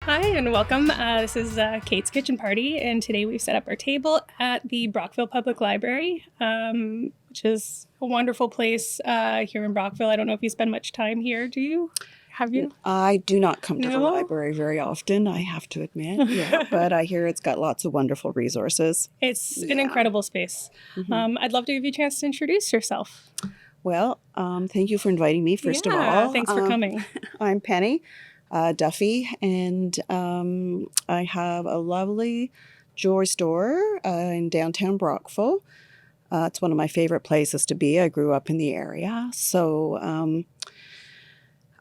Hi and welcome. This is Kate's Kitchen Party, and today we've set up our table at the Brockville Public Library, which is a wonderful place here in Brockville. I don't know if you spend much time here. Do you? Have you? I do not come to the No? library very often, I have to admit. Yeah, but I hear it's got lots of wonderful resources. It's an incredible space. I'd love to give you a chance to introduce yourself. Well, thank you for inviting me, first of Yeah, all. thanks for coming. I'm Penny Duffy, and I have a lovely jewelry store in downtown Brockville. It's one of my favorite places to be. I grew up in the area, so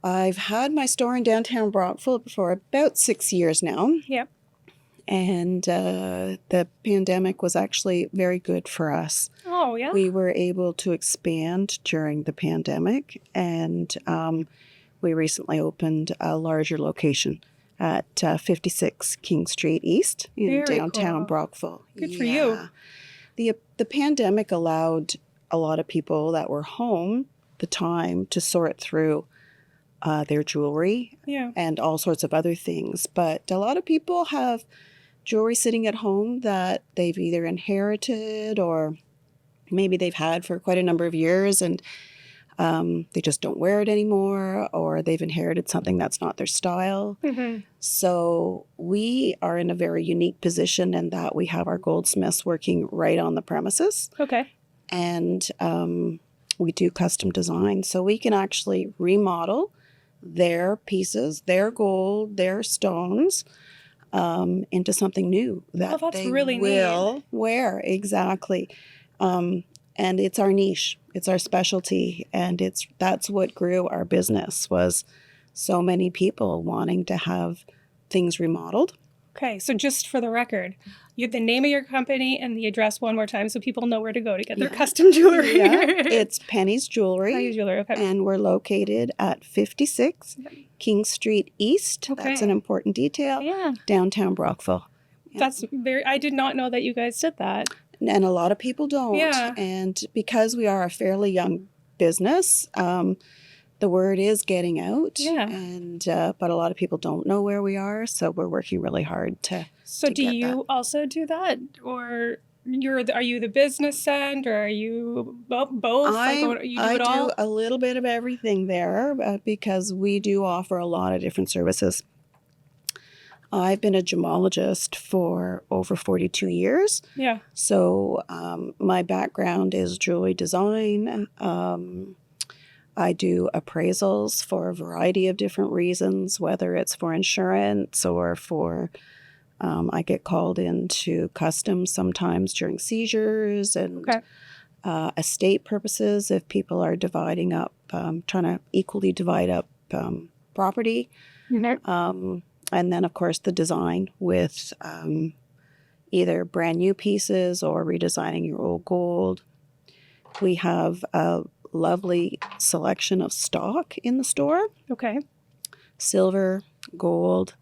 I've had my store in downtown Brockville for about 6 years now. Yep. And the pandemic was actually very good for us. Oh, yeah? We were able to expand during the pandemic, and we recently opened a larger location at 56 King Street East in Very downtown cool. Brockville. Good for you. The pandemic allowed a lot of people that were home the time to sort through their jewelry Yeah. and all sorts of other things. But a lot of people have jewelry sitting at home that they've either inherited or maybe they've had for quite a number of years, and they just don't wear it anymore, or they've inherited something that's not their style. Mm-hmm. So we are in a very unique position in that we have our goldsmiths working right on the premises, Okay. and we do custom design. So we can actually remodel their pieces, their gold, their stones, into something new that that's they really will wear. Exactly. And it's our niche, it's our specialty, and that's what grew our business, was so many people wanting to have things remodeled. Okay, so just for the record, you have the name of your company and the address one more time so people know where to go to get their custom jewelry. Yeah, it's Penny's Jewellery. Penny's Jewellery, okay. And we're located at 56 King Street East. Okay. That's an important detail. Yeah. Downtown Brockville. That's I did not know that you guys did that. And a lot of people don't. Yeah. And because we are a fairly young business, the word is getting out. Yeah. And but a lot of people don't know where we are, so we're working really hard to. So to do get you that. also do that, or are you the business end, or are you both? You do it all? do a little bit of everything there because we do offer a lot of different services. I've been a gemologist for over 42 years. Yeah. So my background is jewelry design. I do appraisals for a variety of different reasons, whether it's for insurance or for, I get called into customs sometimes during seizures and estate purposes if people are dividing up, trying to equally divide up property. Mm-hmm. And then, of course, the design with either brand new pieces or redesigning your old gold. We have a lovely selection of stock in the store. Okay. Silver, gold,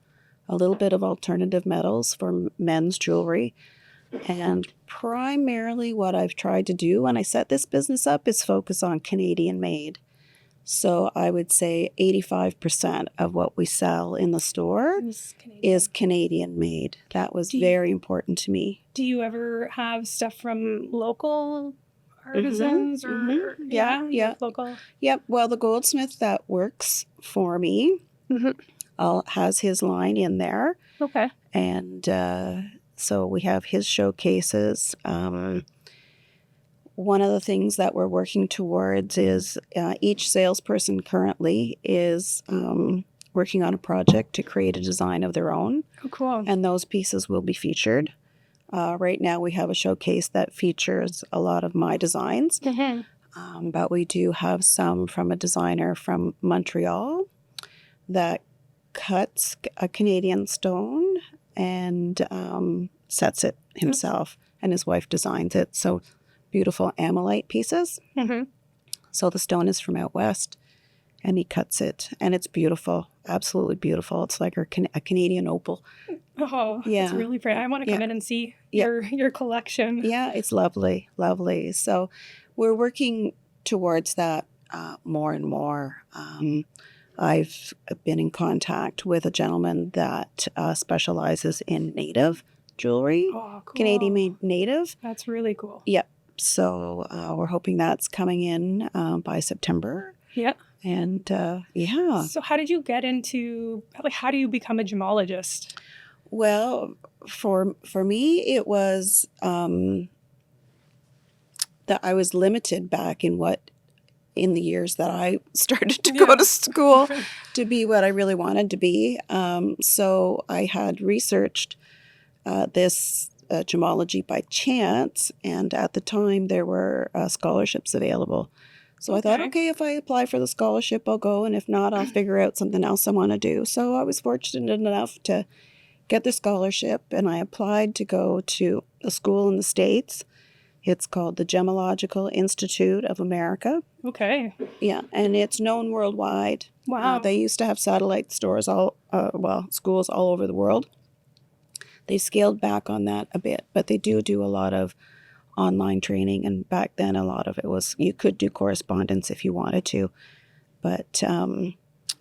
a little bit of alternative metals for men's jewelry. And primarily what I've tried to do when I set this business up is focus on Canadian made. So I would say 85% of what we sell in the store is Canadian made. That was very important to me. Do you ever have stuff from local artisans or Yeah. local? Yep. Well, the goldsmith that works for me has his line in there. Okay. And so we have his showcases. One of the things that we're working towards is each salesperson currently is working on a project to create a design of their own. Oh, cool. And those pieces will be featured. Right now we have a showcase that features a lot of my designs. Mm-hmm. But we do have some from a designer from Montreal that cuts a Canadian stone and sets it himself, and his wife designs it. So beautiful amylite pieces. Mm-hmm. So the stone is from out west, and he cuts it, and it's beautiful, absolutely beautiful. It's like a Canadian opal. Oh, Yeah. it's really pretty. I want to come in and see your collection. Yeah, it's lovely, lovely. So we're working towards that more and more. I've been in contact with a gentleman that specializes in native jewelry, Oh, cool. Canadian-made native. That's really cool. Yep. So we're hoping that's coming in by September. Yeah. And yeah. So how did you get into, like, how do you become a gemologist? Well, for me, it was that I was limited back in the years that I started to go to school to be what I really wanted to be. So I had researched this gemology by chance, and at the time there were scholarships available. So I thought, okay, if I apply for the scholarship, I'll go, and if not, I'll figure out something else I want to do. So I was fortunate enough to get the scholarship, and I applied to go to a school in the States. It's called the Gemological Institute of America. Okay. Yeah, and it's known worldwide. Wow. They used to have satellite schools all over the world. They scaled back on that a bit, but they do a lot of online training, and back then a lot of it was you could do correspondence if you wanted to. But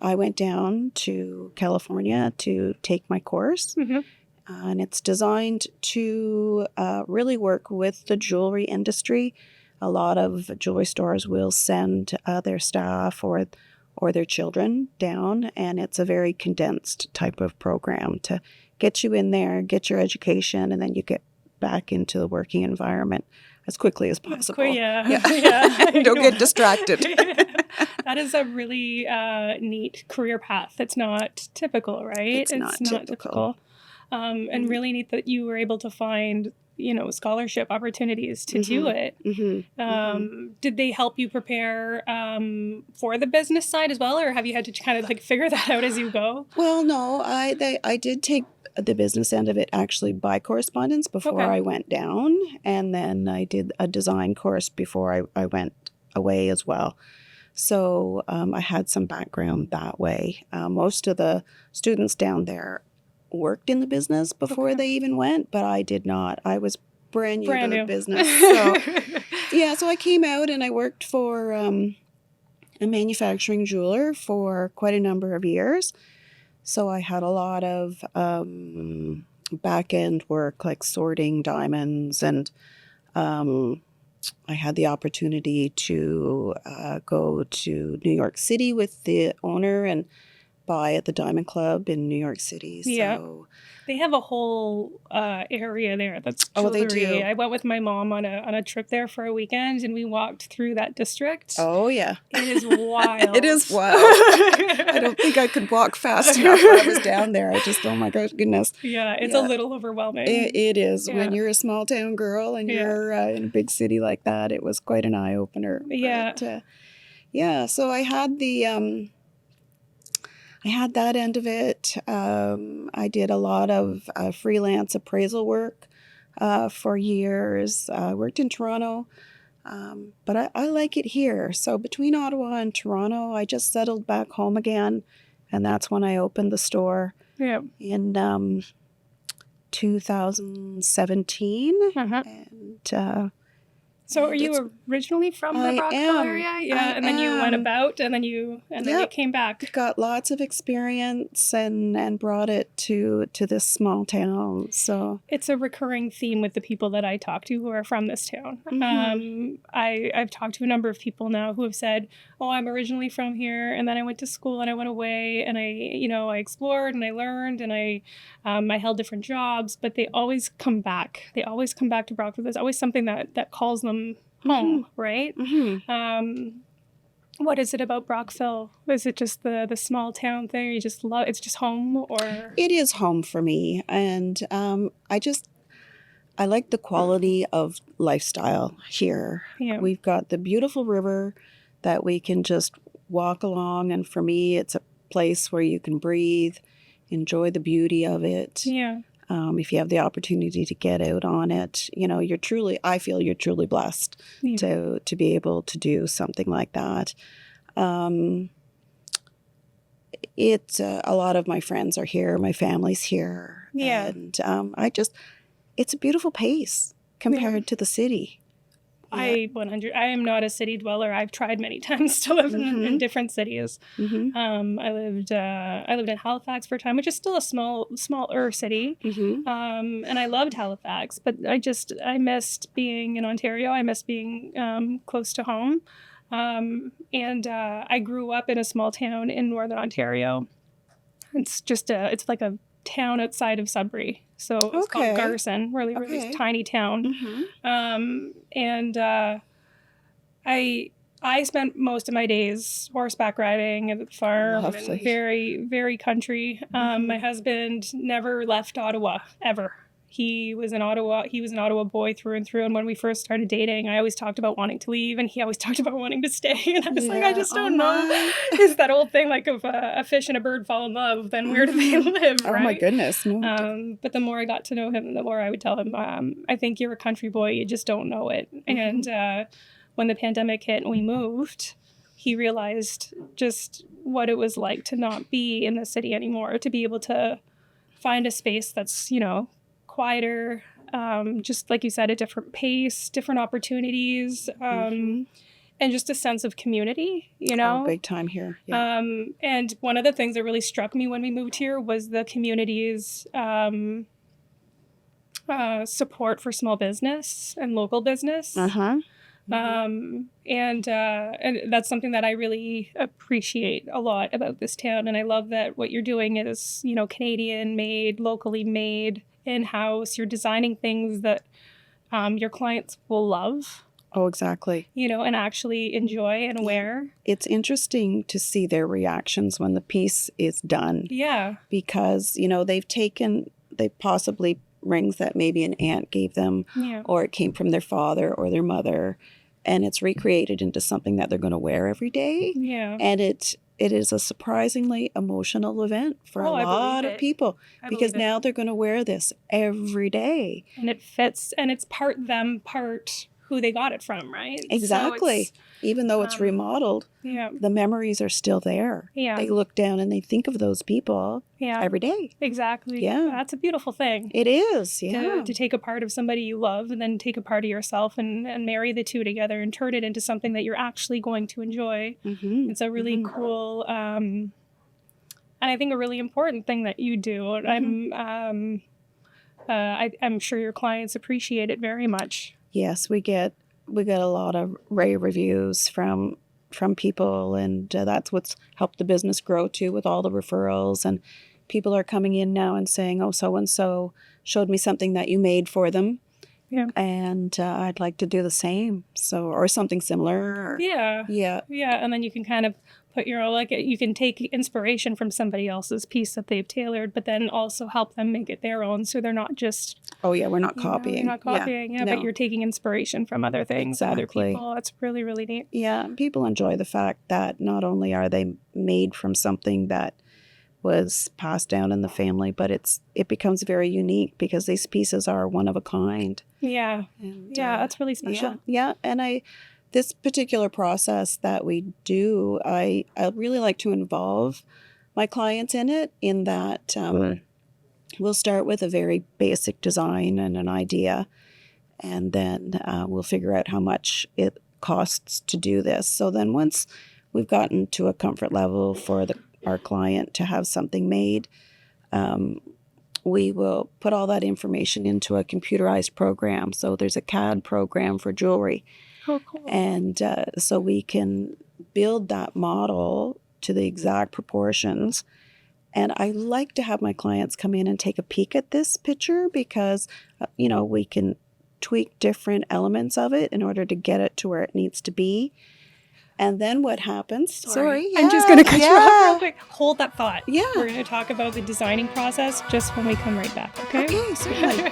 I went down to California to take my course, and it's designed to really work with the jewelry industry. A lot of jewelry stores will send their staff or their children down, and it's a very condensed type of program to get you in there, get your education, and then you get back into the working environment as quickly as possible. Yeah. Don't get distracted. That is a really neat career path. It's not typical, right? It's not typical. And really neat that you were able to find, scholarship opportunities to do it. Did they help you prepare for the business side as well, or have you had to kind of like figure that out as you go? Well, no, I did take the business end of it actually by correspondence before I went down, and then I did a design course before I went away as well. So I had some background that way. Most of the students down there worked in the business before they even went, but I did not. I was brand new to the business. So so I came out and I worked for a manufacturing jeweler for quite a number of years. So I had a lot of back-end work like sorting diamonds, and I had the opportunity to go to New York City with the owner and buy at the Diamond Club in New York City. So they have a whole area there that's jewelry. Oh, they do. I went with my mom on a trip there for a weekend, and we walked through that district. Oh, yeah. It is wild. It is wild. I don't think I could walk fast enough when I was down there. I just, oh my goodness. Yeah, it's a little overwhelming. It is. When you're a small town girl and you're in a big city like that, it was quite an eye-opener. Yeah. But, so I had I had that end of it. I did a lot of freelance appraisal work for years. I worked in Toronto, but I like it here. So between Ottawa and Toronto, I just settled back home again, and that's when I opened the store in 2017. And so are you originally from the Brockville area? Yeah, and then you went about, and then you came back. Got lots of experience and brought it to this small town. So it's a recurring theme with the people that I talk to who are from this town. I've talked to a number of people now who have said, "Oh, I'm originally from here, and then I went to school and I went away, and I explored and I learned and I held different jobs, but they always come back. They always come back to Brockville. There's always something that calls them home, right? What is it about Brockville? Is it just the small town thing? Or you just love it's just home, or it is home for me, and I like the quality of lifestyle here. Yeah. We've got the beautiful river that we can just walk along, and for me, it's a place where you can breathe, enjoy the beauty of it. Yeah. If you have the opportunity to get out on it, I feel you're truly blessed to be able to do something like that. It's a lot of my friends are here, my family's here. Yeah. And it's a beautiful pace compared to the city. I am not a city dweller. I've tried many times to live in different cities. I lived in Halifax for a time, which is still a smaller city. And I loved Halifax, but I missed being in Ontario. I missed being close to home. And I grew up in a small town in Northern Ontario. It's like a town outside of Sudbury. So it's called Garson, really tiny town. I spent most of my days horseback riding at the farm, and very, very country. My husband never left Ottawa, ever. He was an Ottawa boy through and through. And when we first started dating, I always talked about wanting to leave, and he always talked about wanting to stay. And I was like, I just don't know. It's that old thing, like if a fish and a bird fall in love, then where do they live? Right? Oh my goodness. No. But the more I got to know him, the more I would tell him, I think you're a country boy. You just don't know it. And when the pandemic hit and we moved, he realized just what it was like to not be in the city anymore, to be able to find a space that's, quieter, just like you said, a different pace, different opportunities, and just a sense of community, Oh, big time here. Yeah. And one of the things that really struck me when we moved here was the community's support for small business and local business. And that's something that I really appreciate a lot about this town. And I love that what you're doing is, Canadian made, locally made, in-house. You're designing things that your clients will love. Oh, exactly. And actually enjoy and wear. It's interesting to see their reactions when the piece is done. Yeah. Because, they possibly rings that maybe an aunt gave them, or it came from their father or their mother, and it's recreated into something that they're going to wear every day. Yeah. And it is a surprisingly emotional event for a lot of people, because now they're going to wear this every day. And it fits, and it's part them, part who they got it from, right? Exactly. So even though it's remodeled, the memories are still there. Yeah. They look down and they think of those people every day. Exactly. Yeah. That's a beautiful thing. It is, yeah. To take a part of somebody you love and then take a part of yourself and marry the two together and turn it into something that you're actually going to enjoy. It's a really cool, and I think a really important thing that you do. I'm sure your clients appreciate it very much. Yes, we get a lot of rave reviews from people, and that's what's helped the business grow too, with all the referrals. And people are coming in now and saying, "Oh, so and so showed me something that you made for them, and I'd like to do the same." Or something similar. Yeah. And then you can kind of put you can take inspiration from somebody else's piece that they've tailored, but then also help them make it their own, so they're not just. Oh yeah, we're not copying. You're not copying, No. but you're taking inspiration from other things, other people. That's really, really neat. Yeah, people enjoy the fact that not only are they made from something that was passed down in the family, but it becomes very unique because these pieces are one of a kind. Yeah. And, that's really special. Yeah, and this particular process that we do, I really like to involve my clients in it, in that we'll start with a very basic design and an idea, and then we'll figure out how much it costs to do this. So then once we've gotten to a comfort level for our client to have something made, we will put all that information into a computerized program. So there's a CAD program for jewelry. Oh, cool. And so we can build that model to the exact proportions. And I like to have my clients come in and take a peek at this picture, because, we can tweak different elements of it in order to get it to where it needs to be. And then what happens? Sorry. I'm just going to cut you off real quick. Hold that thought. Yeah. We're going to talk about the designing process just when we come right back, okay? Okay, certainly.